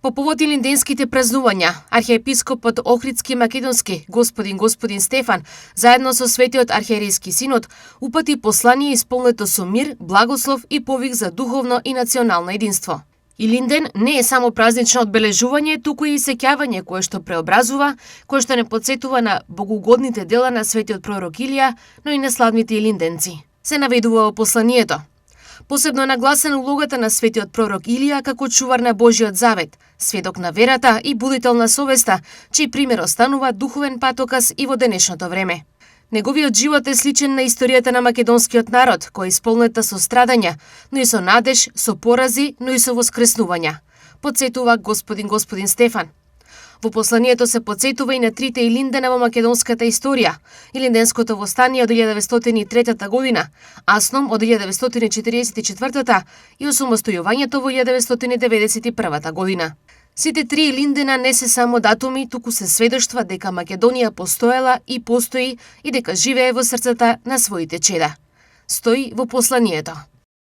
По повод илинденските празнувања, архиепископот Охридски Македонски, господин Стефан, заедно со Светиот архиерейски синод, упати послание исполнето со мир, благослов и повик за духовно и национално единство. Илинден не е само празнично одбележување, туку и сеќавање кое што преобразува, кое што не потсетува на богоугодните дела на светиот пророк Илија, но и на славните илинденци. Се наведува во посланието. Посебно е нагласена улогата на светиот пророк Илија како чувар на Божиот завет, сведок на верата и будител на совеста, чиј пример останува духовен патоказ и во денешното време. Неговиот живот е сличен на историјата на македонскиот народ, кој е исполнета со страдања, но и со надеж, со порази, но и со воскреснувања, потсетува господин Стефан. Во посланието се потсетува и на трите илиндена во македонската историја: Илинденското востание од 1903 година, Асном од 1944 и осамостојувањето во 1991 година. Сите три илиндена не се само датуми, туку се сведоштва дека Македонија постоела и постои и дека живее во срцата на своите чеда. Стои во посланието.